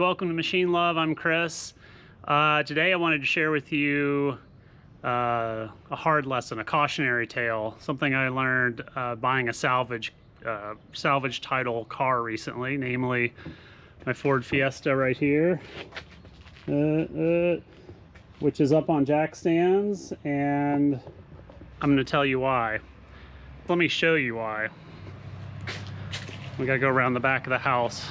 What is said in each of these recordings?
Welcome to Machine Love. I'm Chris. Today I wanted to share with you a hard lesson, a cautionary tale, something I learned buying a salvage title car recently, namely my Ford Fiesta right here, which is up on jack stands, and I'm going to tell you why. Let me show you why. We got to go around the back of the house.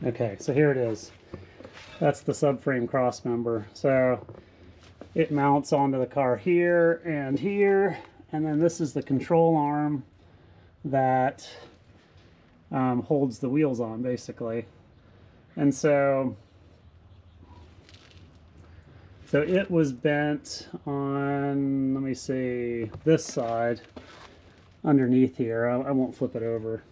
Okay, so here it is. That's the subframe cross member. So it mounts onto the car here, and then this is the control arm that holds the wheels on, basically. And so it was bent on, let me see, this side underneath here. I won't flip it over.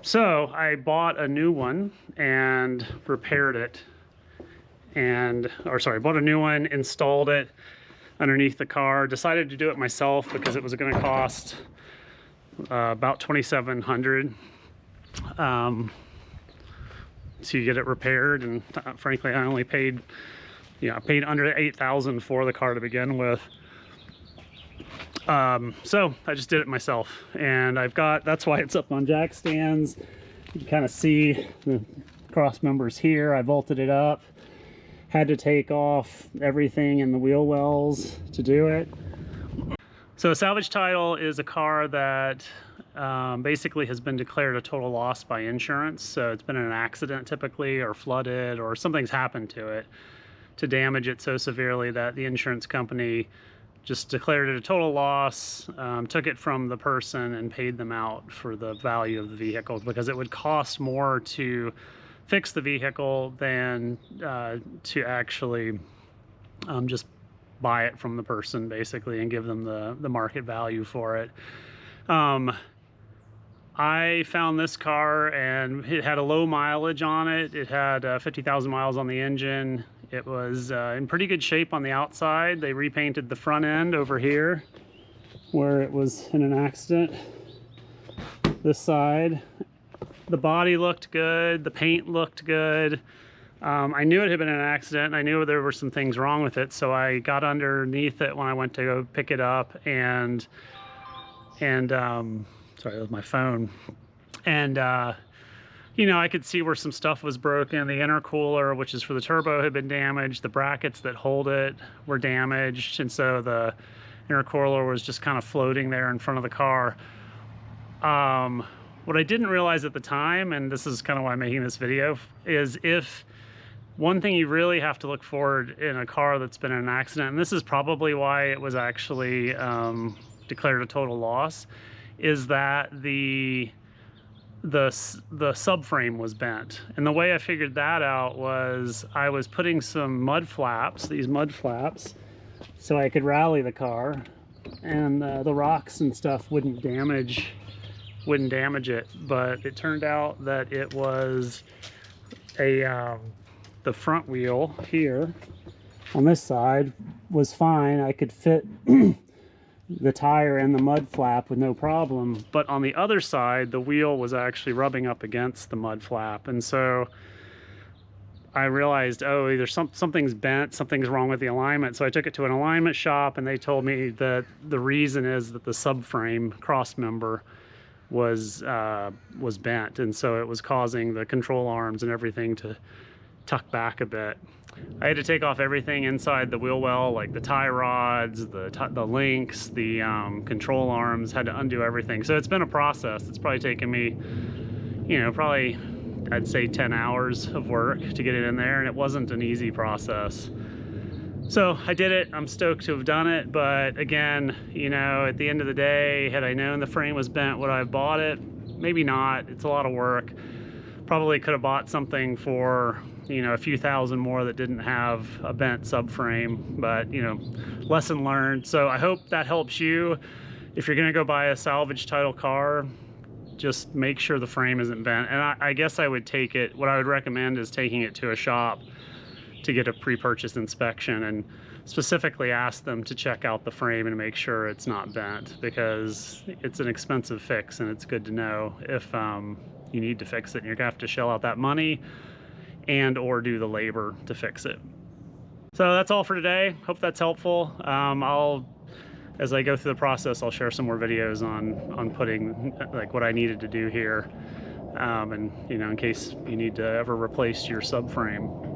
So I bought a new one and repaired it, bought a new one, installed it underneath the car. Decided to do it myself because it was going to cost about $2,700 to get it repaired, and frankly, I only paid, I paid under $8,000 for the car to begin with. So I just did it myself, and that's why it's up on jack stands. You can kind of see the cross members here. I bolted it up, had to take off everything in the wheel wells to do it. So a salvage title is a car that basically has been declared a total loss by insurance. So it's been in an accident typically, or flooded, or something's happened to it to damage it so severely that the insurance company just declared it a total loss, took it from the person and paid them out for the value of the vehicle, because it would cost more to fix the vehicle than to actually just buy it from the person, basically, and give them the market value for it. I found this car, and it had a low mileage on it. It had 50,000 miles on the engine. It was in pretty good shape on the outside. They repainted the front end over here where it was in an accident. This side, the body looked good, the paint looked good. I knew it had been an accident. I knew there were some things wrong with it, so I got underneath it when I went to go pick it up, and sorry, that was my phone. And I could see where some stuff was broken. The intercooler, which is for the turbo, had been damaged. The brackets that hold it were damaged, and so the intercooler was just kind of floating there in front of the car. What I didn't realize at the time, and this is kind of why I'm making this video, is if one thing you really have to look forward in a car that's been in an accident, and this is probably why it was actually declared a total loss, is that the subframe was bent. And the way I figured that out was I was putting some mud flaps, these mud flaps, so I could rally the car, and the rocks and stuff wouldn't damage it. But it turned out that it was the front wheel here on this side was fine. I could fit the tire and the mud flap with no problem, but on the other side the wheel was actually rubbing up against the mud flap, and so I realized, oh, either something's bent, something's wrong with the alignment. So I took it to an alignment shop, and they told me that the reason is that the subframe cross member was bent, and so it was causing the control arms and everything to tuck back a bit. I had to take off everything inside the wheel well, like the tie rods, the links, the control arms, had to undo everything. So it's been a process. It's probably taken me, probably I'd say 10 hours of work to get it in there, and it wasn't an easy process. So I did it. I'm stoked to have done it, but again, at the end of the day, had I known the frame was bent, would I have bought it? Maybe not. It's a lot of work. Probably could have bought something for a few thousand more that didn't have a bent subframe, but lesson learned. So I hope that helps you. If you're gonna go buy a salvage title car, just make sure the frame isn't bent. And I guess I would what I would recommend is taking it to a shop to get a pre-purchase inspection and specifically asked them to check out the frame and make sure it's not bent, because it's an expensive fix, and it's good to know if you need to fix it and you're gonna have to shell out that money and or do the labor to fix it. So that's all for today. Hope that's helpful. As I go through the process, I'll share some more videos on putting like what I needed to do here, and you know, in case you need to ever replace your subframe.